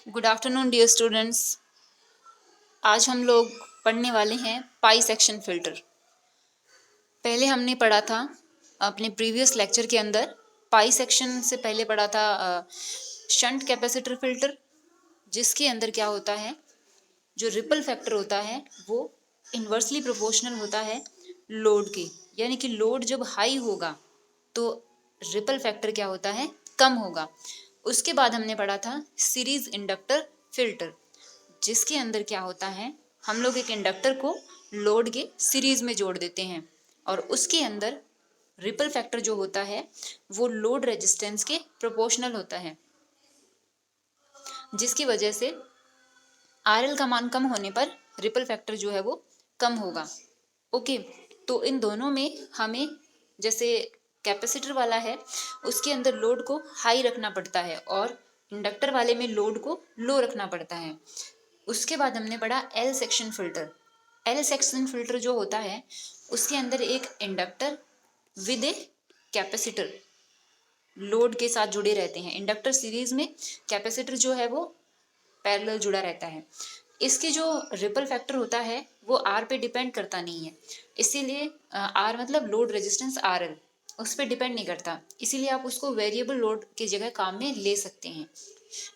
Good afternoon dear students. आज हम लोग पढ़ने वाले हैं पाई सेक्शन फिल्टर। पहले हमने पढ़ा था अपने प्रीवियस लेक्चर के अंदर पाई सेक्शन से पहले पढ़ा था शंट कैपेसिटर फिल्टर, जिसके अंदर क्या होता है, जो रिपल फैक्टर होता है वो इन्वर्सली प्रोपोर्शनल होता है लोड के। यानी कि लोड जब हाई होगा तो रिपल फैक्टर क्या होता है, कम होगा। उसके बाद हमने पढ़ा था सीरीज इंडक्टर फिल्टर, जिसके अंदर क्या होता है, हम लोग एक इंडक्टर को लोड के सीरीज में जोड़ देते हैं और उसके अंदर रिपल फैक्टर जो होता है वो लोड रेजिस्टेंस के प्रोपोर्शनल होता है, जिसकी वजह से आरएल का मान कम होने पर रिपल फैक्टर जो है वो कम होगा। ओके, तो इन दोनों में हमें, जैसे कैपेसिटर वाला है उसके अंदर लोड को हाई रखना पड़ता है और इंडक्टर वाले में लोड को लो रखना पड़ता है। उसके बाद हमने पढ़ा L section filter. L section filter जो होता है उसके अंदर एक inductor with a capacitor load के साथ जुड़े रहते हैं। इंडक्टर सीरीज में, कैपेसिटर जो है वो पैरेलल जुड़ा रहता है। इसके जो रिपल फैक्टर होता है वो आर पे डिपेंड करता नहीं है, इसीलिए आर मतलब लोड रेजिस्टेंस आर एल, उस पर डिपेंड नहीं करता, इसीलिए आप उसको वेरिएबल लोड की जगह काम में ले सकते हैं।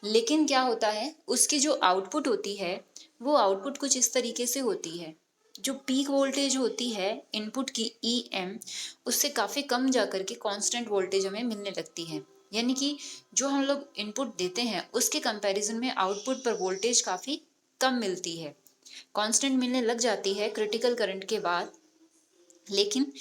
लेकिन क्या होता है, उसकी जो आउटपुट होती है वो आउटपुट कुछ इस तरीके से होती है, जो पीक वोल्टेज होती है इनपुट की ई एम, उससे काफ़ी कम जाकर के कांस्टेंट वोल्टेज हमें मिलने लगती है। यानी कि जो हम लोग इनपुट देते हैं उसके कंपैरिजन में आउटपुट पर वोल्टेज काफ़ी कम मिलती है, कांस्टेंट मिलने लग जाती है क्रिटिकल करंट के बाद, लेकिन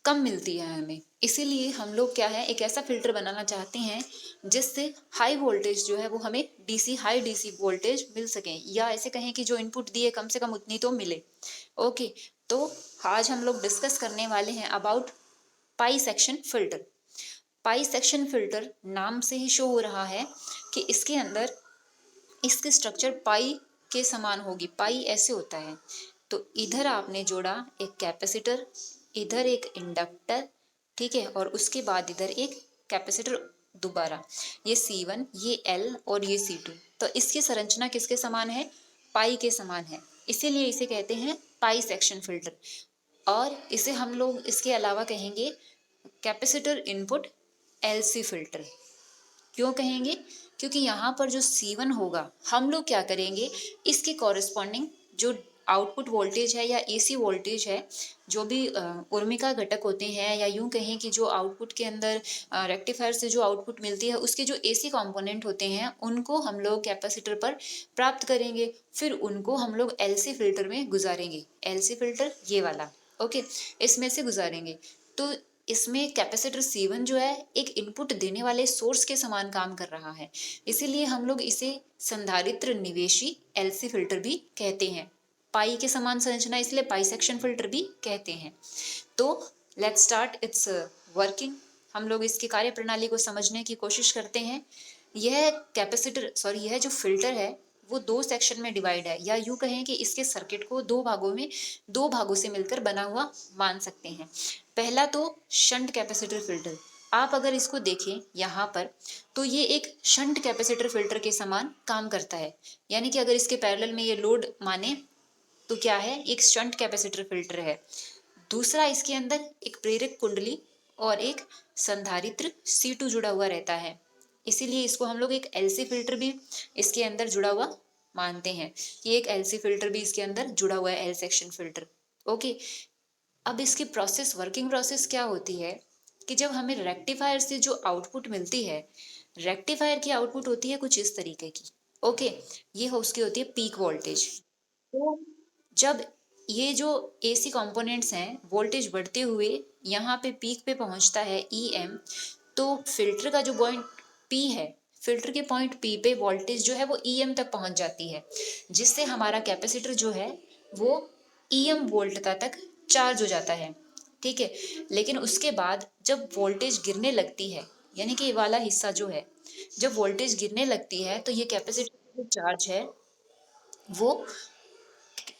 कम मिलती है हमें। इसीलिए हम लोग क्या है, एक ऐसा फिल्टर बनाना चाहते हैं जिससे हाई वोल्टेज जो है वो हमें डीसी हाई डीसी वोल्टेज मिल सके, या ऐसे कहें कि जो इनपुट दिए कम से कम उतनी तो मिले। ओके, तो आज हम लोग डिस्कस करने वाले हैं about pi section filter. Pi section filter नाम से ही शो हो रहा है कि इसके अंदर इसकी स्ट्रक्चर पाई के समान होगी। पाई ऐसे होता है, तो इधर आपने जोड़ा एक कैपेसिटर, इधर एक इंडक्टर, ठीक है, और उसके बाद इधर एक कैपेसिटर दोबारा, ये C1, ये L और ये C2। तो इसकी संरचना किसके समान है, पाई के समान है, इसीलिए इसे कहते हैं पाई सेक्शन फिल्टर। और इसे हम लोग इसके अलावा कहेंगे कैपेसिटर इनपुट LC फिल्टर। क्यों कहेंगे, क्योंकि यहाँ पर जो C1 होगा, हम लोग क्या करेंगे, इसके कॉरेस्पॉन्डिंग जो आउटपुट वोल्टेज है या एसी वोल्टेज है, जो भी उर्मिका घटक होते हैं, या यूं कहें कि जो आउटपुट के अंदर रेक्टिफायर से जो आउटपुट मिलती है उसके जो एसी कंपोनेंट होते हैं उनको हम लोग कैपेसिटर पर प्राप्त करेंगे, फिर उनको हम लोग एलसी फिल्टर में गुजारेंगे। एलसी फिल्टर ये वाला, ओके, इसमें से गुजारेंगे। तो इसमें कैपेसिटर C1 जो है एक इनपुट देने वाले सोर्स के समान काम कर रहा है, इसीलिए हम लोग इसे संधारित्र निवेशी एलसी फिल्टर भी कहते हैं। पाई के समान संरचना इसलिए पाई सेक्शन फिल्टर भी कहते हैं। तो लेट्स स्टार्ट इट्स वर्किंग। हम लोग इसकी कार्य प्रणाली को समझने की कोशिश करते हैं। यह जो फिल्टर है वो दो सेक्शन में डिवाइड है, या यूं कहें कि इसके सर्किट को दो भागों से मिलकर बना हुआ मान सकते हैं। पहला तो शंट कैपेसिटर फिल्टर। आप अगर इसको देखें यहाँ पर, तो ये एक शंट कैपेसिटर फिल्टर के समान काम करता है। यानी कि अगर इसके पैरेलल में ये लोड माने तो क्या है, एक शंट कैपेसिटर फिल्टर है। दूसरा, इसके अंदर एक प्रेरक कुंडली और एक संधारित्र C2 जुड़ा हुआ रहता है, इसीलिए इसको हम लोग एक एलसी फिल्टर भी इसके अंदर जुड़ा हुआ मानते हैं। ये एक एलसी फिल्टर भी इसके अंदर जुड़ा हुआ है, एल सेक्शन फिल्टर। ओके, अब इसकी वर्किंग प्रोसेस क्या होती है कि जब हमें रेक्टिफायर से जो आउटपुट मिलती है, रेक्टिफायर की आउटपुट होती है कुछ इस तरीके की। ओके, ये उसकी होती है पीक वोल्टेज। तो जब ये जो एसी कंपोनेंट्स हैं, वोल्टेज बढ़ते हुए यहाँ पे पीक पे पहुँचता है EM, तो फिल्टर का जो पॉइंट P है, फिल्टर के पॉइंट P पे वोल्टेज जो है वो EM तक पहुँच जाती है, जिससे हमारा कैपेसिटर जो है वो EM वोल्टता तक चार्ज हो जाता है। ठीक है, लेकिन उसके बाद जब वोल्टेज गिरने लगती है, यानी कि ये वाला हिस्सा जो है, जब वोल्टेज गिरने लगती है तो ये कैपेसिटर जो चार्ज है वो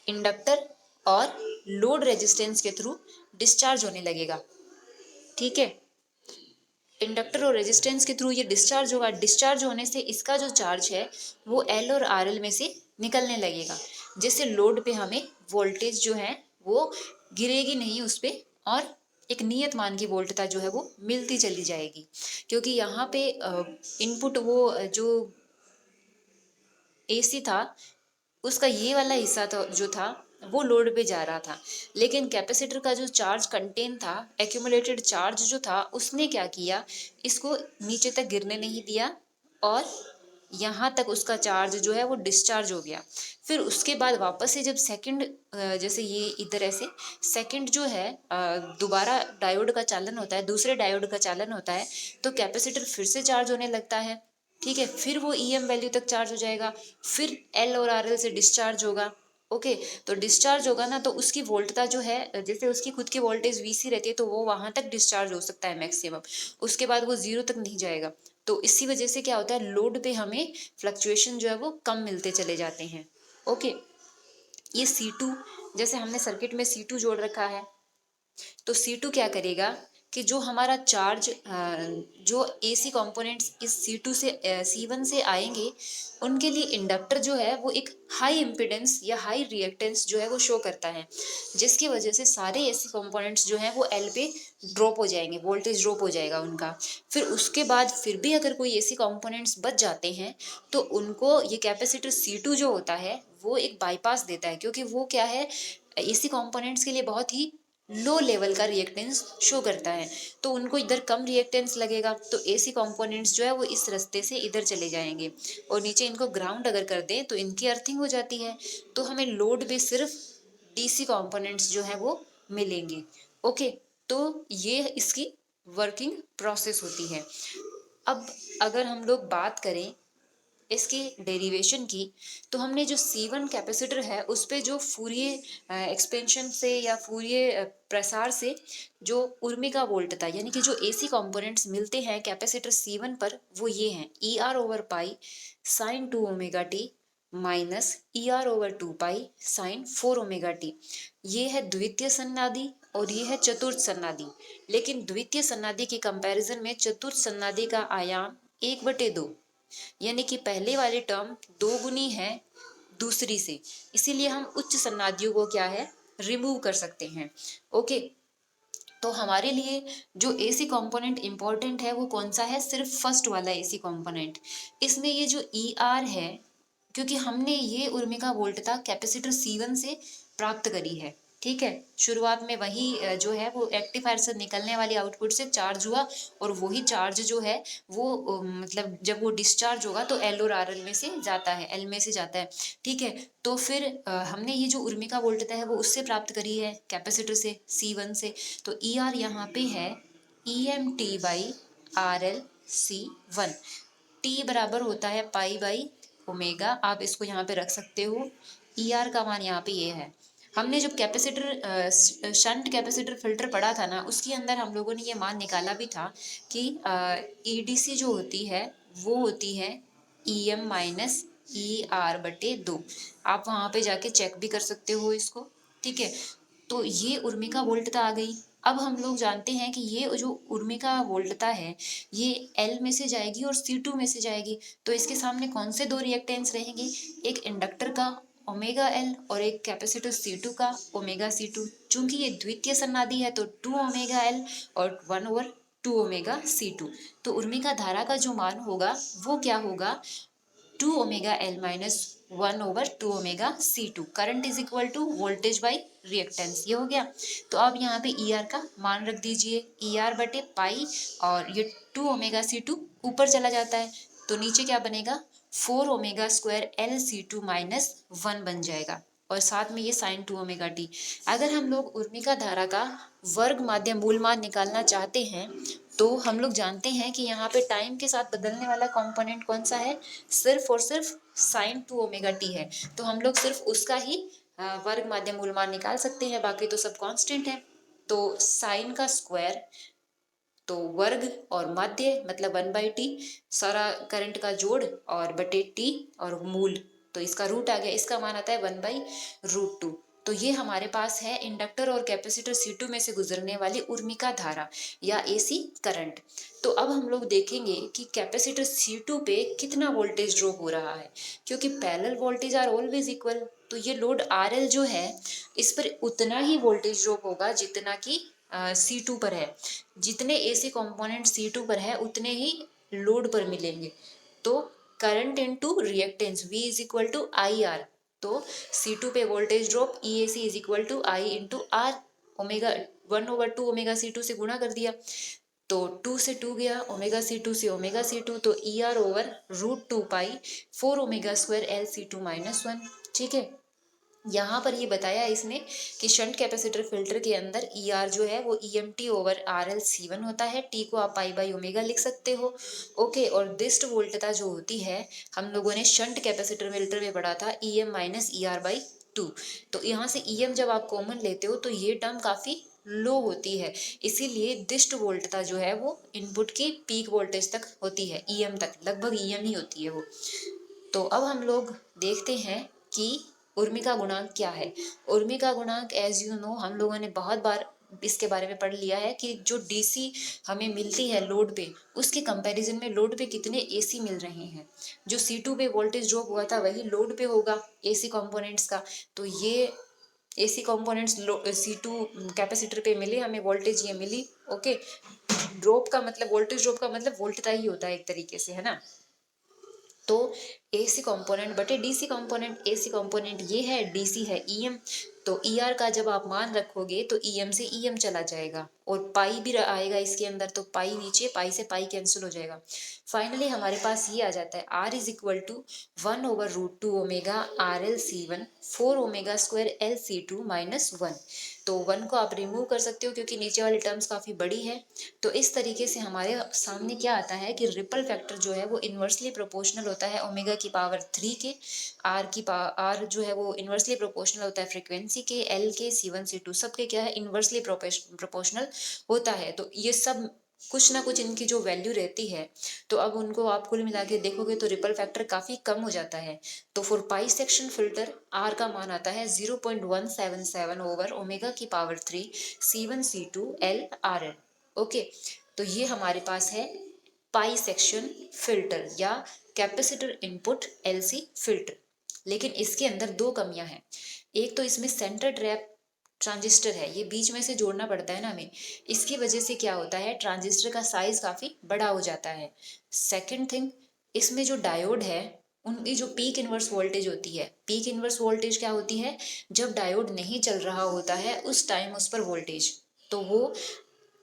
इंडक्टर और लोड रेजिस्टेंस के थ्रू डिस्चार्ज होने लगेगा। ठीक है, इंडक्टर और रेजिस्टेंस के थ्रू ये डिस्चार्ज होगा। डिस्चार्ज होने से इसका जो चार्ज है वो एल और आर एल में से निकलने लगेगा, जिससे लोड पे हमें वोल्टेज जो है वो गिरेगी नहीं उस पे, और एक नियत मान की वोल्टता जो है वो मिलती चली जाएगी। क्योंकि यहाँ पे इनपुट वो जो एसी था उसका ये वाला हिस्सा था जो था वो लोड पे जा रहा था, लेकिन कैपेसिटर का जो चार्ज कंटेन था, एक्यूमुलेटेड चार्ज जो था, उसने क्या किया, इसको नीचे तक गिरने नहीं दिया और यहाँ तक उसका चार्ज जो है वो डिस्चार्ज हो गया। फिर उसके बाद वापस से जब सेकंड जैसे ये इधर ऐसे सेकंड जो है दोबारा डायोड का चालन होता है, दूसरे डायोड का चालन होता है, तो कैपेसिटर फिर से चार्ज होने लगता है। ठीक है, फिर वो ईएम वैल्यू तक चार्ज हो जाएगा, फिर एल और आर एल से डिस्चार्ज होगा। ओके, तो डिस्चार्ज होगा ना, तो उसकी वोल्टता जो है, जैसे उसकी खुद की वोल्टेज वीसी रहती है, तो वो वहां तक डिस्चार्ज हो सकता है मैक्सिमम, उसके बाद वो जीरो तक नहीं जाएगा। तो इसी वजह से क्या होता है, लोड पे हमें फ्लक्चुएशन जो है वो कम मिलते चले जाते हैं। ओके, ये C2, जैसे हमने सर्किट में C2 जोड़ रखा है, तो C2 क्या करेगा कि जो हमारा चार्ज जो एसी कंपोनेंट्स इस C2 से C1 से आएंगे, उनके लिए इंडक्टर जो है वो एक हाई इम्पिडेंस या हाई रिएक्टेंस जो है वो शो करता है, जिसकी वजह से सारे एसी कंपोनेंट्स जो हैं वो एल पे ड्रॉप हो जाएंगे, वोल्टेज ड्रॉप हो जाएगा उनका। फिर उसके बाद फिर भी अगर कोई एसी कंपोनेंट्स बच जाते हैं, तो उनको ये कैपेसिटर C2 जो होता है वो एक बाईपास देता है, क्योंकि वो क्या है, एसी कंपोनेंट्स के लिए बहुत ही लो लेवल का रिएक्टेंस शो करता है, तो उनको इधर कम रिएक्टेंस लगेगा, तो एसी कंपोनेंट्स जो है वो इस रास्ते से इधर चले जाएंगे, और नीचे इनको ग्राउंड अगर कर दें तो इनकी अर्थिंग हो जाती है, तो हमें लोड पे सिर्फ डीसी कंपोनेंट्स जो है वो मिलेंगे। ओके, तो ये इसकी वर्किंग प्रोसेस होती है। अब अगर हम लोग बात करें इसकी डेरिवेशन की, तो हमने जो C1 कैपेसिटर है उस पे जो फूरिये एक्सपेंशन से या फूरिये प्रसार से जो उर्मिका वोल्टता यानी कि जो एसी कंपोनेंट्स मिलते हैं कैपेसिटर C1 पर, वो ये हैं pi sine 2 omega t minus ER/2 pi sine 4 omega t. ये है द्वितीय सन्नादी और ये है चतुर्थ सन्नादी, लेकिन द्वितीय सन्नादी के कंपैरिजन में चतुर्थ सन्नादी का आयाम 1/2, यानी कि पहले वाली टर्म 2 गुनी है दूसरी से, इसीलिए हम उच्च सन्नादियों को क्या है, रिमूव कर सकते हैं। ओके, तो हमारे लिए जो एसी कंपोनेंट इंपॉर्टेंट है वो कौन सा है, सिर्फ फर्स्ट वाला एसी कंपोनेंट। इसमें ये जो ER है, क्योंकि हमने ये उर्मिका वोल्टता कैपेसिटर C1 से प्राप्त करी है। ठीक है, शुरुआत में वही जो है वो रेक्टिफायर से निकलने वाली आउटपुट से चार्ज हुआ, और वही चार्ज जो है वो मतलब जब वो डिस्चार्ज होगा तो एल और आर एल में से जाता है, एल में से जाता है। ठीक है, तो फिर हमने ये जो उर्मिका वोल्टता है वो उससे प्राप्त करी है कैपेसिटर से C1 से, तो ER यहाँ पे है EMT/RL/C1। टी बराबर होता है पाई/ओमेगा, आप इसको यहाँ पे रख सकते हो। ER का मान यहाँ पे ये है। हमने जब कैपेसिटर शंट कैपेसिटर फिल्टर पढ़ा था ना, उसके अंदर हम लोगों ने ये मान निकाला भी था कि EDC जो होती है वो होती है EM-ER/2। आप वहाँ पे जाके चेक भी कर सकते हो इसको। ठीक है, तो ये उर्मिका वोल्टता आ गई। अब हम लोग जानते हैं कि ये जो उर्मिका वोल्टता है ये एल में से जाएगी और C2 में से जाएगी, तो इसके सामने कौन से दो रिएक्टेंस रहेंगे, एक इंडक्टर का ओमेगा एल और एक कैपेसिटर C2 का ओमेगा C2। चूंकि ये द्वितीय सन्नादी है तो 2 ओमेगा एल और 1/2 ओमेगा C2। तो उर्मिका धारा का जो मान होगा वो क्या होगा, 2 omega L minus 1/2 omega C2। Current is equal to voltage by reactance, ये हो गया। तो अब यहाँ पे ER का मान रख दीजिए, ER/पाई, और ये 2 ओमेगा C2 ऊपर चला जाता है, तो नीचे क्या बनेगा, 4 ओमेगा स्क्वायर LC2 माइनस 1 बन जाएगा, और साथ में ये साइन 2 ओमेगा टी। अगर हम लोग उर्मिका धारा का वर्ग माध्य मूल मान निकालना चाहते हैं, तो हम लोग जानते हैं कि यहाँ पे टाइम के साथ बदलने वाला कंपोनेंट कौन सा है, सिर्फ और सिर्फ साइन 2 ओमेगा टी है, तो हम लोग सिर्फ उसका ही वर्ग माध्य मूल मान निकाल सकते हैं, बाकी तो सब कांस्टेंट है। तो साइन का स्क्वायर, तो वर्ग और माध्य मतलब 1/t, सारा करंट का जोड़ और बटे टी और मूल, तो इसका रूट आ गया, इसका मान आता है 1/√2। तो तो ये हमारे पास है इंडक्टर और कैपेसिटर C2 में से गुजरने वाली उर्मिका धारा या AC करंट। तो अब हम लोग देखेंगे कि कैपेसिटर C2 पे कितना वोल्टेज ड्रॉप हो रहा है, क्योंकि parallel voltage are always equal. तो ये लोड RL जो है इस पर उतना ही वोल्टेज ड्रॉप होगा जितना कि C2 पर है। जितने AC कंपोनेंट C2 पर है उतने ही लोड पर मिलेंगे। तो current into reactance V is equal to IR। तो C2 पे voltage drop EAC is equal to I into R, omega 1/2 omega C2 से गुणा कर दिया, तो 2 से 2 गया, ओमेगा C2 से ओमेगा C2, तो ER ओवर √2 पाई 4 ओमेगा स्क्वायर LC2 -1। ठीक है, यहाँ पर ये बताया इसने कि शंट कैपेसिटर फिल्टर के अंदर ER जो है वो EMT ओवर RL C1 होता है। T को आप पाई बाई ओमेगा लिख सकते हो। ओके, और डिस्ट वोल्टता जो होती है हम लोगों ने शंट कैपेसिटर फिल्टर में पढ़ा था EM माइनस ER/2। तो यहाँ से EM जब आप कॉमन लेते हो तो ये टर्म काफ़ी लो होती है, इसीलिए डिस्ट वोल्टता जो है वो इनपुट की पीक वोल्टेज तक होती है, EM तक, लगभग EM ही होती है वो। तो अब हम लोग देखते हैं कि उर्मिका गुणांक क्या है। उर्मिका गुणांक एज यू नो हम लोगों ने बहुत बार इसके बारे में पढ़ लिया है कि जो DC हमें मिलती है लोड पे, उसके कंपैरिजन में लोड पे कितने AC मिल रहे हैं। जो C2 पे वोल्टेज ड्रॉप हुआ था वही लोड पे होगा AC कंपोनेंट्स का। तो ये AC कंपोनेंट्स C2 कैपेसिटर पे मिले हमें, वोल्टेज ये मिली। ओके, ड्रॉप का मतलब वोल्टेज ड्रॉप का मतलब वोल्टता ही होता है एक तरीके से, है ना। तो AC कंपोनेंट बटे DC कंपोनेंट, AC कंपोनेंट ये है, DC है EM। तो ER का जब आप मान रखोगे तो EM से EM चला जाएगा और पाई भी आएगा इसके अंदर, तो पाई नीचे, पाई से पाई कैंसिल हो जाएगा। फाइनली हमारे पास ये आ जाता है R is equal to 1/√2 omega RL C1 4 omega square LC2 -1। तो 1 को आप रिमूव कर सकते हो क्योंकि नीचे वाली टर्म्स काफ़ी बड़ी है। तो इस तरीके से हमारे सामने क्या आता है कि रिपल फैक्टर जो है वो इन्वर्सली प्रोपोर्शनल होता है ओमेगा की पावर 3 के। R जो है वो इन्वर्सली प्रोपोर्शनल होता है फ्रीक्वेंसी के, L के, C1 C2 सबके क्या है इन्वर्सली प्रोपोर्शनल होता है। तो ये सब कुछ ना कुछ इनकी जो वैल्यू रहती है, तो अब उनको आप कुल मिला के देखोगे तो रिपल फैक्टर काफ़ी कम हो जाता है। तो for pi section filter R का मान आता है 0.177 ओवर ओमेगा की power 3 C1 C2 L RL। Okay, तो ये हमारे पास है पाई सेक्शन फिल्टर या कैपेसिटर इनपुट LC फिल्टर। लेकिन इसके अंदर दो कमियां हैं। एक तो इसमें सेंटर ट्रैप ट्रांजिस्टर है, ये बीच में से जोड़ना पड़ता है ना हमें, इसकी वजह से क्या होता है ट्रांजिस्टर का साइज काफ़ी बड़ा हो जाता है। सेकंड थिंग, इसमें जो डायोड है उनकी जो पीक इनवर्स वोल्टेज होती है, पीक इनवर्स वोल्टेज क्या होती है, जब डायोड नहीं चल रहा होता है उस टाइम उस पर वोल्टेज, तो वो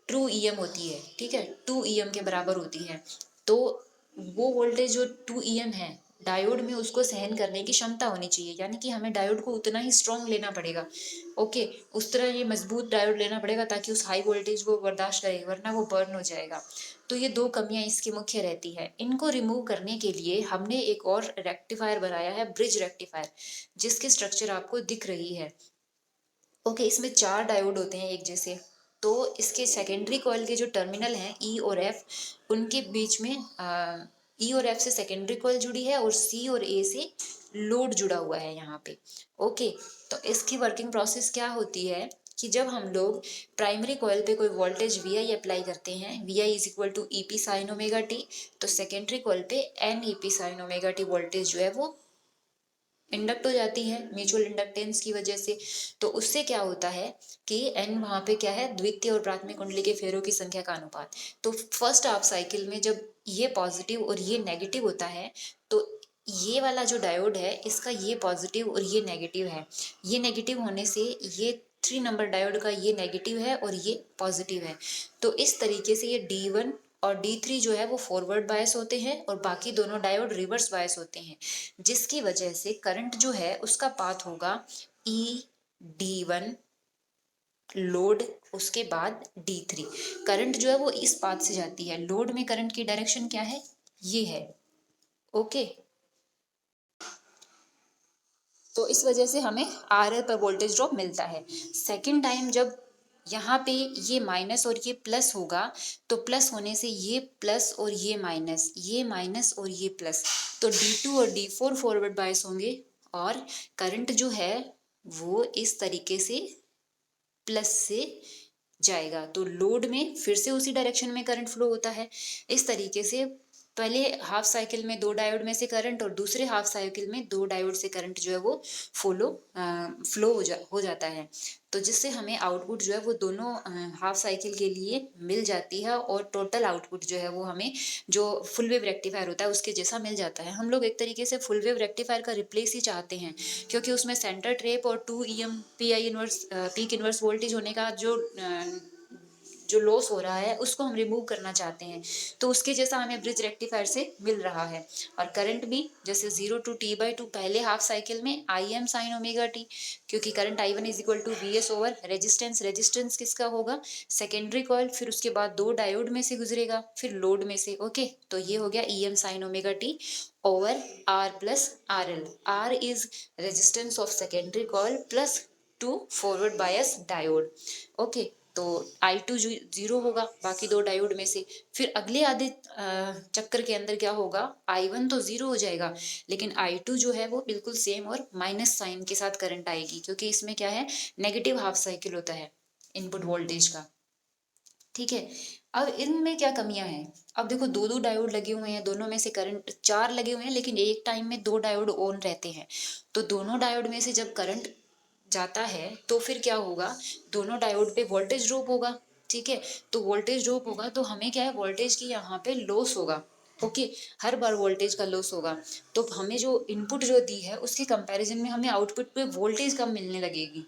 ट्रू EM होती है। ठीक है, 2 EM के बराबर होती है। तो वो वोल्टेज जो 2 EM है डायोड में, उसको सहन करने की क्षमता होनी चाहिए, यानी कि हमें डायोड को उतना ही स्ट्रॉन्ग लेना पड़ेगा। ओके, उस तरह ये मजबूत डायोड लेना पड़ेगा ताकि उस हाई वोल्टेज को बर्दाश्त करे, वरना वो बर्न हो जाएगा। तो ये दो कमियां इसकी मुख्य रहती है। इनको रिमूव करने के लिए हमने एक और रेक्टिफायर बनाया है, ब्रिज रेक्टिफायर, जिसकी स्ट्रक्चर आपको दिख रही है। ओके, इसमें 4 डायोड होते हैं एक जैसे। तो इसके सेकेंडरी कॉइल के जो टर्मिनल हैं E और F, उनके बीच में E और F से सेकेंडरी कॉइल जुड़ी है और C और A से लोड जुड़ा हुआ है यहाँ पे। ओके, तो इसकी वर्किंग प्रोसेस क्या होती है कि जब हम लोग प्राइमरी कॉइल पे कोई वोल्टेज VI अप्लाई करते हैं, VI is equal to EP sine omega T, तो सेकेंडरी कॉइल पे NEP sine omega T voltage जो है वो इंडक्ट हो जाती है म्यूचुअल इंडक्टेंस की वजह से। तो उससे क्या होता है कि N वहाँ पे क्या है, द्वितीय और प्राथमिक कुंडली के फेरों की संख्या का अनुपात। तो फर्स्ट हाफ साइकिल में जब ये पॉजिटिव और ये नेगेटिव होता है, तो ये वाला जो डायोड है इसका ये पॉजिटिव और ये नेगेटिव है। ये नेगेटिव होने से ये 3 नंबर डायोड का ये नेगेटिव है और ये पॉजिटिव है। तो इस तरीके से ये D1 और D3 जो है वो फॉरवर्ड बायस होते हैं और बाकी दोनों डायोड रिवर्स बायस होते हैं, जिसकी वजह से करंट जो है उसका पाथ होगा D1 लोड, उसके बाद D3। करंट जो है वो इस पाथ से जाती है। लोड में करंट की डायरेक्शन क्या है, ये है। ओके, तो इस वजह से हमें RL पर वोल्टेज ड्रॉप मिलता है। सेकेंड टाइम जब यहाँ पे ये माइनस और ये प्लस होगा, तो प्लस होने से ये प्लस और ये माइनस और ये प्लस, तो D2 और D4 फॉरवर्ड बायस होंगे और करंट जो है वो इस तरीके से प्लस से जाएगा, तो लोड में फिर से उसी डायरेक्शन में करंट फ्लो होता है। इस तरीके से पहले हाफ साइकिल में दो डायोड में से करंट और दूसरे हाफ साइकिल में दो डायोड से करंट जो है वो फ्लो हो जाता है, तो जिससे हमें आउटपुट जो है वो दोनों हाफ साइकिल के लिए मिल जाती है और टोटल आउटपुट जो है वो हमें जो फुल वेव रेक्टिफायर होता है उसके जैसा मिल जाता है। हम लोग एक तरीके से फुल वेव रेक्टिफायर का रिप्लेस ही चाहते हैं, क्योंकि उसमें सेंटर ट्रेप और 2 EM PI inverse peak inverse voltage होने का जो लॉस हो रहा है उसको हम रिमूव करना चाहते हैं, तो उसके जैसा हमें ब्रिज रेक्टिफायर से मिल रहा है। और करंट भी जैसे 0 to T/2 पहले हाफ साइकिल में Im sin ओमेगा टी, क्योंकि current I1 is equal to VS over resistance किसका होगा, सेकेंडरी कॉइल, फिर उसके बाद दो डायोड में से गुजरेगा, फिर लोड में से। ओके, तो ये हो गया Em sin omega T over R plus RL। R is resistance of secondary coil plus two forward bias diode. Okay, तो I2 जीरो होगा बाकी दो डायोड में से। फिर अगले आधे चक्कर के अंदर क्या होगा, I1 तो जीरो हो जाएगा, लेकिन I2 जो है वो बिल्कुल सेम और माइनस साइन के साथ करंट आएगी, क्योंकि इसमें क्या है, नेगेटिव हाफ साइकिल होता है इनपुट वोल्टेज का। ठीक है, अब इनमें क्या कमियां हैं, अब देखो दो दो डायोड लगे हुए हैं, दोनों में से करंट चार लगे हुए हैं, लेकिन एक टाइम में दो डायोड ऑन रहते हैं, तो दोनों डायोड में से जब करंट जाता है तो फिर क्या होगा, दोनों डायोड पे वोल्टेज ड्रॉप होगा। ठीक है, तो वोल्टेज ड्रॉप होगा तो हमें क्या है, वोल्टेज की यहाँ पे लॉस होगा। ओके, हर बार वोल्टेज का लॉस होगा, तो हमें जो इनपुट जो दी है उसके कंपैरिजन में हमें आउटपुट पे वोल्टेज कम मिलने लगेगी।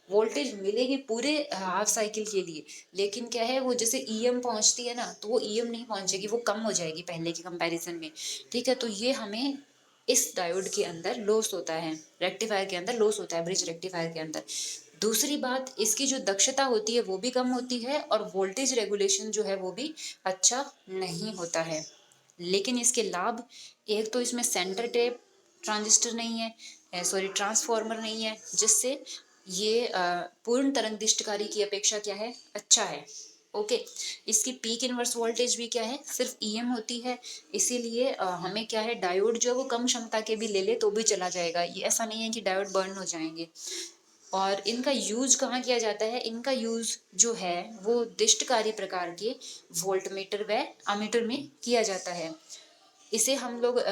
वोल्टेज मिलेगी पूरे हाफ साइकिल के लिए, लेकिन क्या है, वो जैसे EM पहुंचती है ना, तो वो EM नहीं पहुंचेगी, वो कम हो जाएगी पहले के कंपैरिजन में। ठीक है, तो ये हमें इस डायोड के अंदर लॉस होता है, रेक्टिफायर के अंदर लॉस होता है, ब्रिज रेक्टिफायर के अंदर। दूसरी बात, इसकी जो दक्षता होती है वो भी कम होती है और वोल्टेज रेगुलेशन जो है वो भी अच्छा नहीं होता है। लेकिन इसके लाभ, एक तो इसमें सेंटर टेप ट्रांजिस्टर नहीं है, सॉरी ट्रांसफॉर्मर नहीं है, जिससे ये पूर्ण तरंग दिष्टकारी की अपेक्षा क्या है, अच्छा है। ओके, इसकी पीक इनवर्स वोल्टेज भी क्या है, सिर्फ EM होती है, इसीलिए हमें क्या है, डायोड जो है वो कम क्षमता के भी ले ले तो भी चला जाएगा, ये ऐसा नहीं है कि डायोड बर्न हो जाएंगे। और इनका यूज कहाँ किया जाता है, इनका यूज जो है वो दिष्टकारी प्रकार के वोल्टमीटर व अमीटर में किया जाता है। इसे हम लोग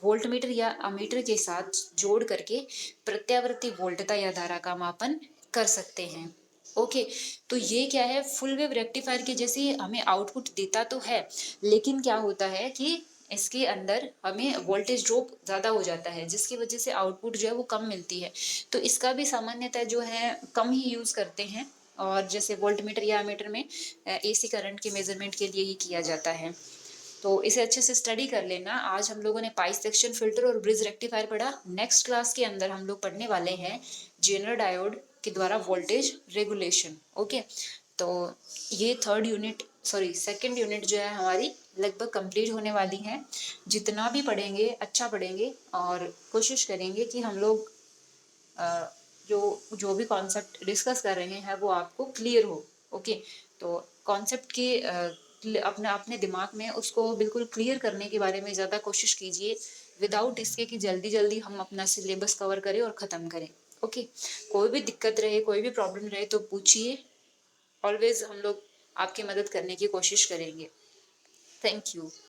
वोल्टमीटर या अमीटर के साथ जोड़ करके प्रत्यावर्ती वोल्टता या धारा का मापन कर सकते हैं। ओके, तो ये क्या है, फुल वेव रेक्टिफायर के जैसे हमें आउटपुट देता तो है, लेकिन क्या होता है कि इसके अंदर हमें वोल्टेज ड्रॉप ज़्यादा हो जाता है, जिसकी वजह से आउटपुट जो है वो कम मिलती है। तो इसका भी सामान्यतः जो है कम ही यूज़ करते हैं, और जैसे वोल्टमीटर या मीटर में AC करंट के मेजरमेंट के लिए ही किया जाता है। तो इसे अच्छे से स्टडी कर लेना। आज हम लोगों ने पाई सेक्शन फिल्टर और ब्रिज रेक्टिफायर पढ़ा। नेक्स्ट क्लास के अंदर हम लोग पढ़ने वाले हैं जेनर डायोड के द्वारा वोल्टेज रेगुलेशन। ओके, तो ये सेकंड यूनिट जो है हमारी लगभग कंप्लीट होने वाली है। जितना भी पढ़ेंगे अच्छा पढ़ेंगे, और कोशिश करेंगे कि हम लोग जो जो भी कॉन्सेप्ट डिस्कस कर रहे हैं वो आपको क्लियर हो। ओके, तो कॉन्सेप्ट के अपने अपने दिमाग में उसको बिल्कुल क्लियर करने के बारे में ज़्यादा कोशिश कीजिए, विदाउट इसके कि जल्दी जल्दी हम अपना सिलेबस कवर करें और ख़त्म करें। ओके, कोई भी दिक्कत रहे, कोई भी प्रॉब्लम रहे तो पूछिए, ऑलवेज हम लोग आपकी मदद करने की कोशिश करेंगे। Thank you.